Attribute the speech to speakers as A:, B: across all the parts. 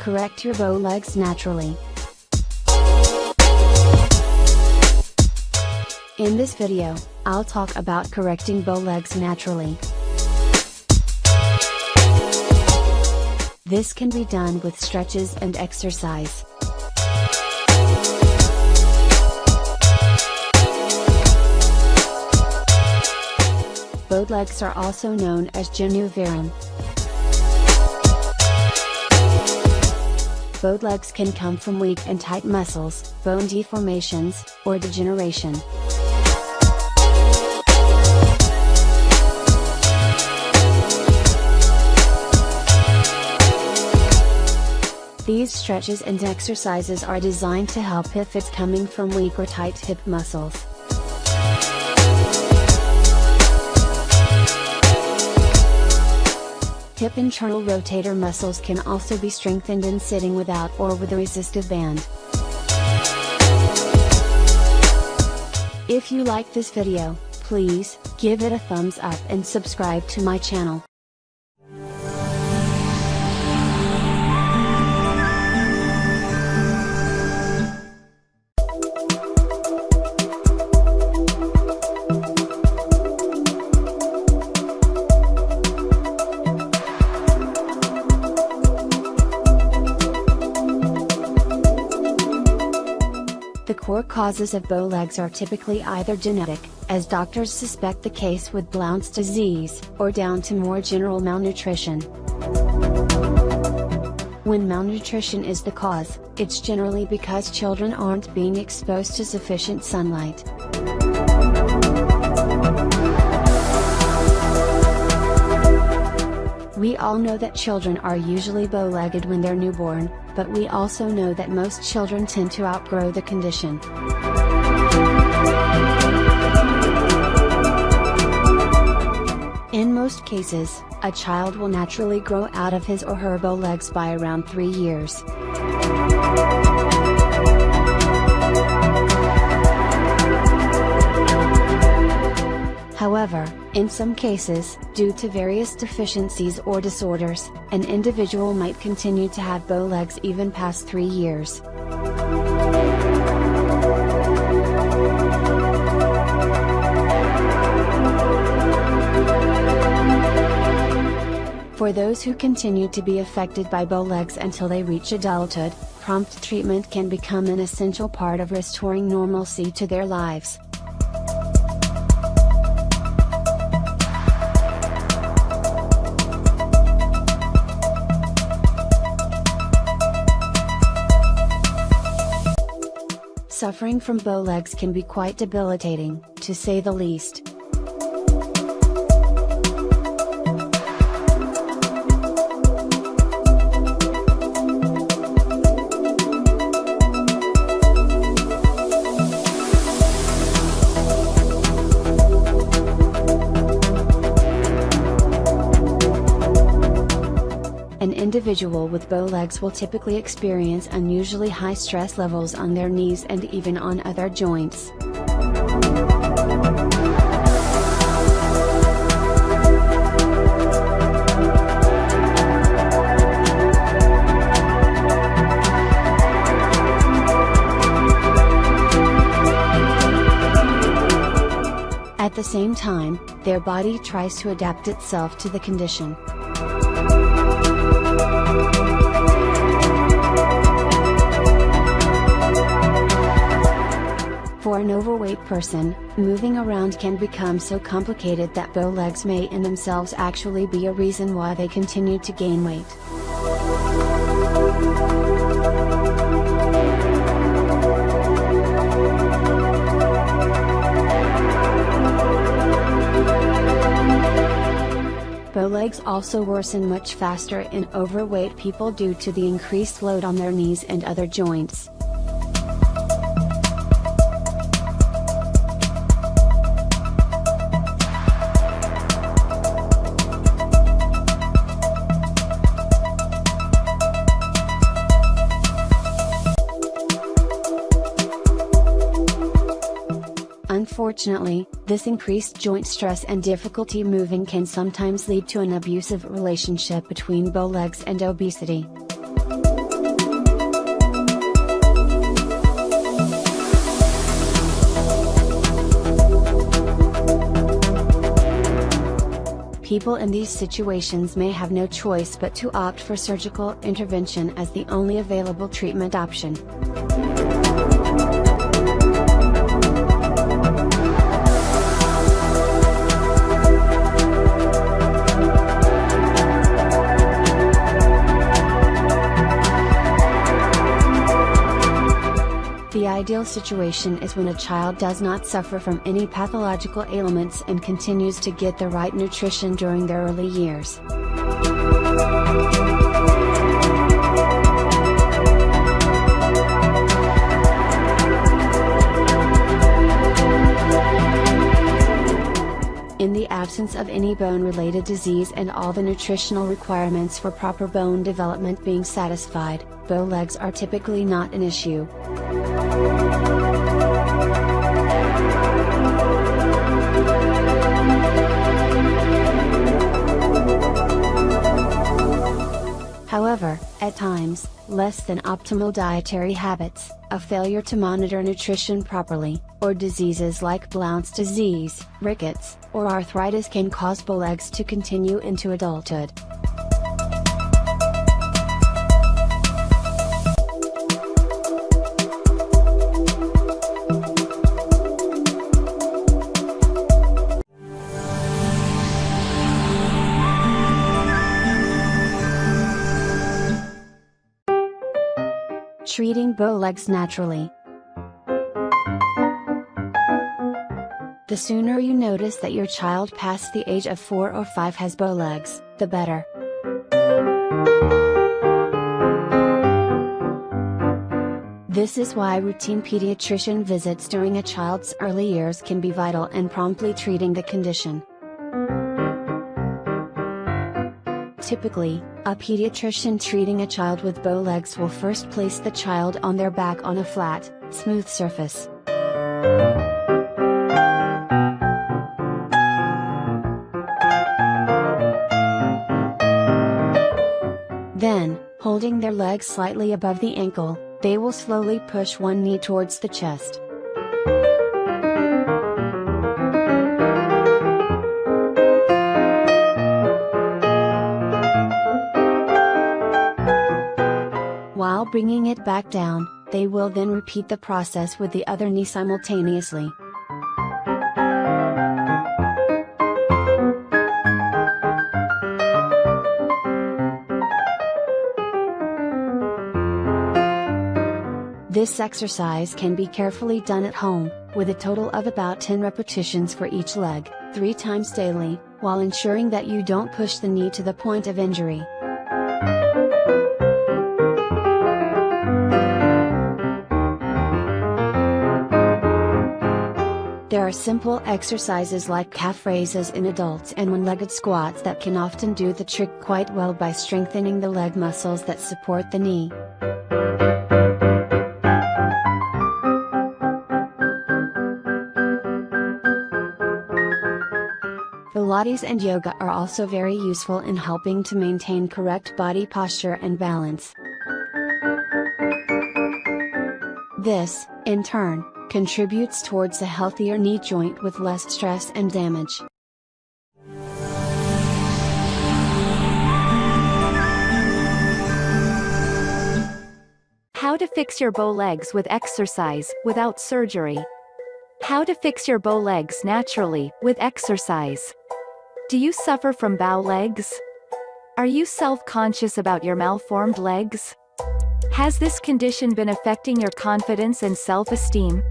A: correct your bow legs naturally. In this video, I'll talk about correcting bow legs naturally. This can be done with stretches and exercise. Bowedlegs are also known as genuvarum. Bowedlegs can come from weak and tight muscles, bone deformations, or degeneration. These stretches and exercises are designed to help if it's coming from weak or tight hip muscles. Hip internal rotator muscles can also be strengthened in sitting without or with a resistive band. If you like this video, please give it a thumbs up and subscribe to my channel. The core causes of Bowlegs are typically either genetic, as doctors suspect the case with Blount's disease, or down to more general malnutrition. When malnutrition is the cause, it's generally because children aren't being exposed to sufficient sunlight. We all know that children are usually bow-legged when they're newborn, but we also know that most children tend to outgrow the condition. In most cases, a child will naturally grow out of his or her bow legs by around 3 years. However, in some cases, due to various deficiencies or disorders, an individual might continue to have bow legs even past 3 years. For those who continue to be affected by bow legs until they reach adulthood, prompt treatment can become an essential part of restoring normalcy to their lives. Suffering from bow legs can be quite debilitating, to say the least. An individual with bow legs will typically experience unusually high stress levels on their knees and even on other joints. At the same time, their body tries to adapt itself to the condition. For an overweight person, moving around can become so complicated that bow legs may in themselves actually be a reason why they continue to gain weight. Bowlegs also worsen much faster in overweight people due to the increased load on their knees and other joints. Unfortunately, this increased joint stress and difficulty moving can sometimes lead to an abusive relationship between Bowlegs and obesity. People in these situations may have no choice but to opt for surgical intervention as the only available treatment option. The ideal situation is when a child does not suffer from any pathological ailments and continues to get the right nutrition during their early years. In the absence of any bone-related disease and all the nutritional requirements for proper bone development being satisfied, Bowlegs are typically not an issue. However, at times, less than optimal dietary habits, a failure to monitor nutrition properly, or diseases like Blount's disease, rickets, or arthritis can cause Bowlegs to continue into adulthood. Treating Bowlegs naturally. The sooner you notice that your child past the age of 4 or 5 has Bowlegs, the better. This is why routine pediatrician visits during a child's early years can be vital in promptly treating the condition. Typically, a pediatrician treating a child with Bowlegs will first place the child on their back on a flat, smooth surface. Then, holding their legs slightly above the ankle, they will slowly push one knee towards the chest. While bringing it back down, they will then repeat the process with the other knee simultaneously. This exercise can be carefully done at home, with a total of about 10 repetitions for each leg, 3 times daily, while ensuring that you don't push the knee to the point of injury. There are simple exercises like calf raises in adults and one-legged squats that can often do the trick quite well by strengthening the leg muscles that support the knee. Pilates and yoga are also very useful in helping to maintain correct body posture and balance. This, in turn, contributes towards a healthier knee joint with less stress and damage.
B: How to fix your Bowlegs with exercise, without surgery. How to fix your Bowlegs naturally, with exercise. Do you suffer from Bowlegs? Are you self-conscious about your malformed legs? Has this condition been affecting your confidence and self-esteem?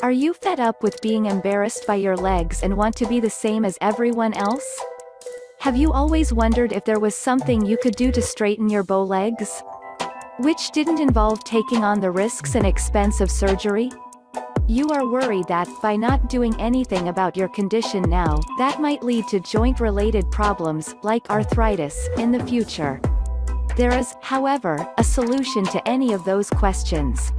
B: Are you fed up with being embarrassed by your legs and want to be the same as everyone else? Have you always wondered if there was something you could do to straighten your Bowlegs, which didn't involve taking on the risks and expense of surgery? You are worried that, by not doing anything about your condition now, that might lead to joint-related problems, like arthritis, in the future. There is, however, a solution to any of those questions.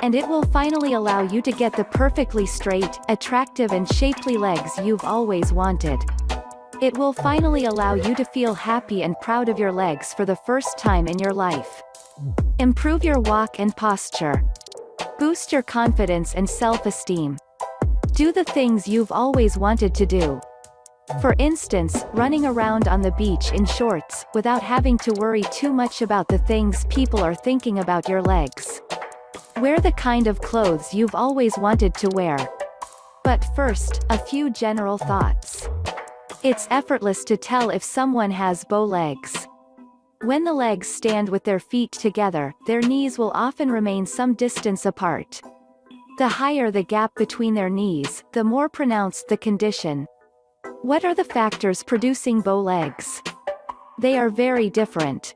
B: And it will finally allow you to get the perfectly straight, attractive and shapely legs you've always wanted. It will finally allow you to feel happy and proud of your legs for the first time in your life. Improve your walk and posture. Boost your confidence and self-esteem. Do the things you've always wanted to do. For instance, running around on the beach in shorts, without having to worry too much about the things people are thinking about your legs. Wear the kind of clothes you've always wanted to wear. But first, a few general thoughts. It's effortless to tell if someone has bow legs. When the legs stand with their feet together, their knees will often remain some distance apart. The higher the gap between their knees, the more pronounced the condition. What are the factors producing bow legs? They are very different.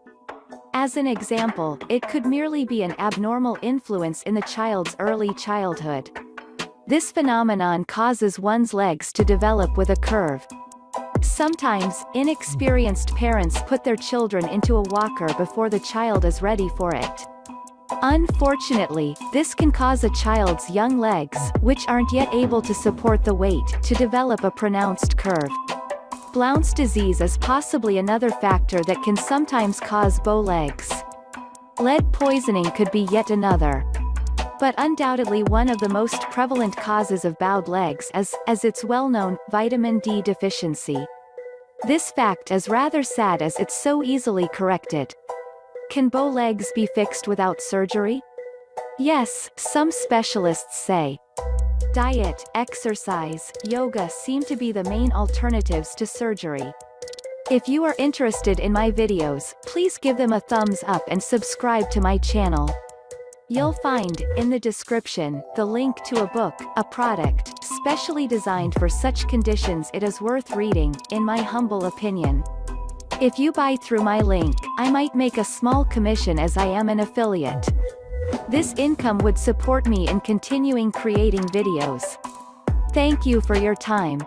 B: As an example, it could merely be an abnormal influence in the child's early childhood. This phenomenon causes one's legs to develop with a curve. Sometimes, inexperienced parents put their children into a walker before the child is ready for it. Unfortunately, this can cause a child's young legs, which aren't yet able to support the weight, to develop a pronounced curve. Blount's disease is possibly another factor that can sometimes cause bow legs. Lead poisoning could be yet another. But undoubtedly one of the most prevalent causes of bowed legs is, as it's well known, vitamin D deficiency. This fact is rather sad as it's so easily corrected. Can bow legs be fixed without surgery? Yes, some specialists say. Diet, exercise, yoga seem to be the main alternatives to surgery. If you are interested in my videos, please give them a thumbs up and subscribe to my channel. You'll find, in the description, the link to a book, a product, specially designed for such conditions it is worth reading, in my humble opinion. If you buy through my link, I might make a small commission as I am an affiliate. This income would support me in continuing creating videos. Thank you for your time.